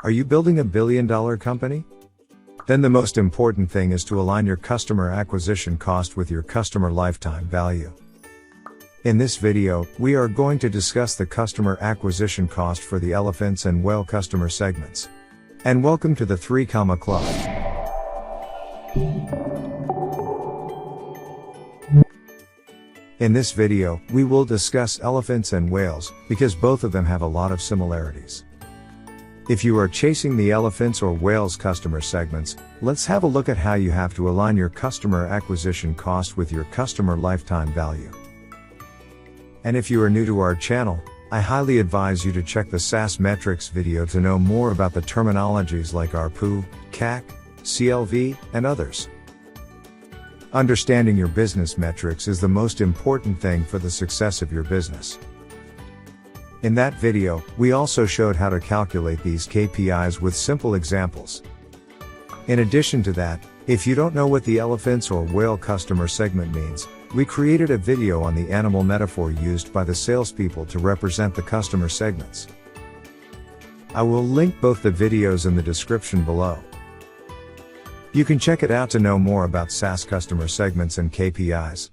Are you building a billion-dollar company? Then the most important thing is to align your customer acquisition cost with your customer lifetime value. In this video, we are going to discuss the customer acquisition cost for the elephants and whale customer segments. And welcome to the 3 Comma Club. In this video, we will discuss elephants and whales, because both of them have a lot of similarities. If you are chasing the elephants or whales customer segments, let's have a look at how you have to align your customer acquisition cost with your customer lifetime value. And if you are new to our channel, I highly advise you to check the SaaS metrics video to know more about the terminologies like ARPU, CAC, CLV, and others. Understanding your business metrics is the most important thing for the success of your business. In that video, we also showed how to calculate these KPIs with simple examples. In addition to that, if you don't know what the elephants or whale customer segment means, we created a video on the animal metaphor used by the salespeople to represent the customer segments. I will link both the videos in the description below. You can check it out to know more about SaaS customer segments and KPIs.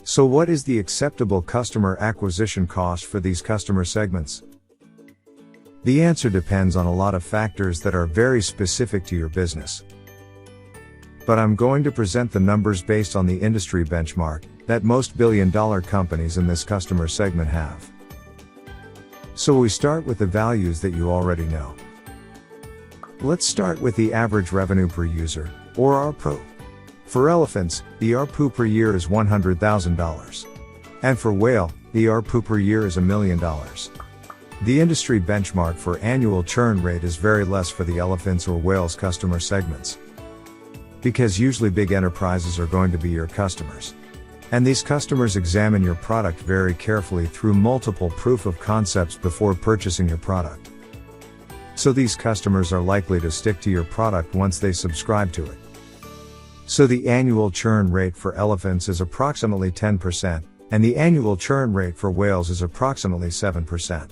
So what is the acceptable customer acquisition cost for these customer segments? The answer depends on a lot of factors that are very specific to your business. But I'm going to present the numbers based on the industry benchmark that most billion-dollar companies in this customer segment have. So we start with the values that you already know. Let's start with the average revenue per user, or ARPU. For elephants, the ARPU per year is $100,000. And for whale, the ARPU per year is $1 million. The industry benchmark for annual churn rate is very less for the elephants or whales customer segments. Because usually big enterprises are going to be your customers. And these customers examine your product very carefully through multiple proof of concepts before purchasing your product. So these customers are likely to stick to your product once they subscribe to it. So the annual churn rate for elephants is approximately 10%, and the annual churn rate for whales is approximately 7%.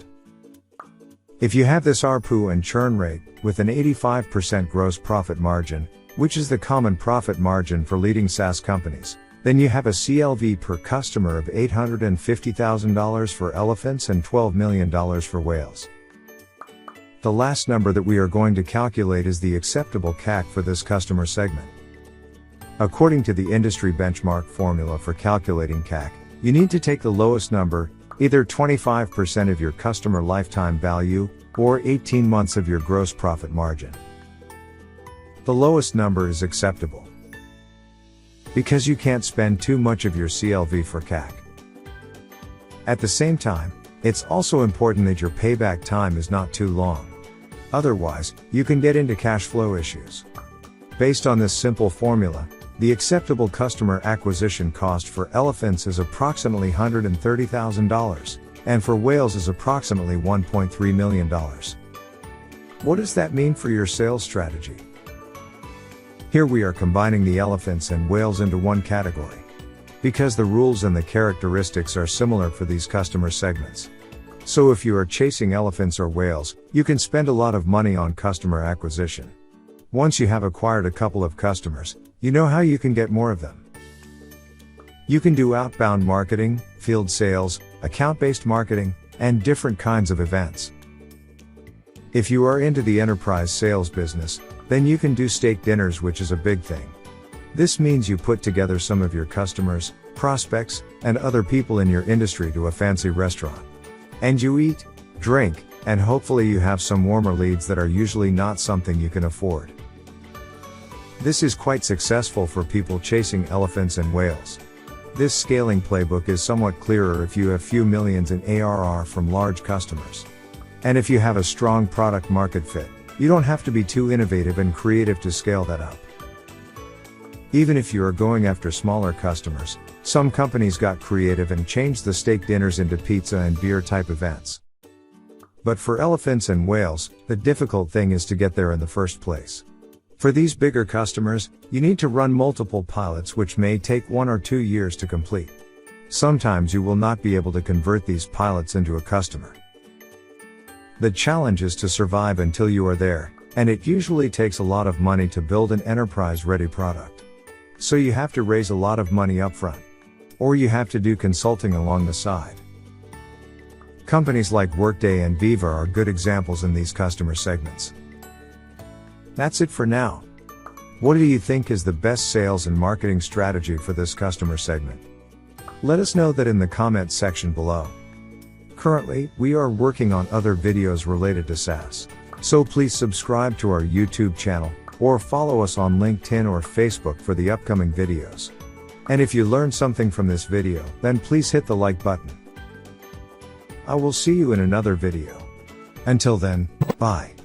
If you have this ARPU and churn rate, with an 85% gross profit margin, which is the common profit margin for leading SaaS companies, then you have a CLV per customer of $850,000 for elephants and $12 million for whales. The last number that we are going to calculate is the acceptable CAC for this customer segment. According to the industry benchmark formula for calculating CAC, you need to take the lowest number, either 25% of your customer lifetime value, or 18 months of your gross profit margin. The lowest number is acceptable, because you can't spend too much of your CLV for CAC. At the same time, it's also important that your payback time is not too long. Otherwise, you can get into cash flow issues. Based on this simple formula, the acceptable customer acquisition cost for elephants is approximately $130,000, and for whales is approximately $1.3 million. What does that mean for your sales strategy? Here we are combining the elephants and whales into one category, because the rules and the characteristics are similar for these customer segments. So if you are chasing elephants or whales, you can spend a lot of money on customer acquisition. Once you have acquired a couple of customers, you know how you can get more of them. You can do outbound marketing, field sales, account-based marketing, and different kinds of events. If you are into the enterprise sales business, then you can do steak dinners, which is a big thing. This means you put together some of your customers, prospects, and other people in your industry to a fancy restaurant. And you eat, drink, and hopefully you have some warmer leads that are usually not something you can afford. This is quite successful for people chasing elephants and whales. This scaling playbook is somewhat clearer if you have few millions in ARR from large customers. And if you have a strong product market fit, you don't have to be too innovative and creative to scale that up. Even if you are going after smaller customers, some companies got creative and changed the steak dinners into pizza and beer type events. But for elephants and whales, the difficult thing is to get there in the first place. For these bigger customers, you need to run multiple pilots, which may take 1 or 2 years to complete. Sometimes you will not be able to convert these pilots into a customer. The challenge is to survive until you are there, and it usually takes a lot of money to build an enterprise-ready product. So you have to raise a lot of money upfront. Or you have to do consulting along the side. Companies like Workday and Viva are good examples in these customer segments. That's it for now. What do you think is the best sales and marketing strategy for this customer segment? Let us know that in the comments section below. Currently, we are working on other videos related to SaaS. So please subscribe to our YouTube channel, or follow us on LinkedIn or Facebook for the upcoming videos. And if you learned something from this video, then please hit the like button. I will see you in another video. Until then, bye.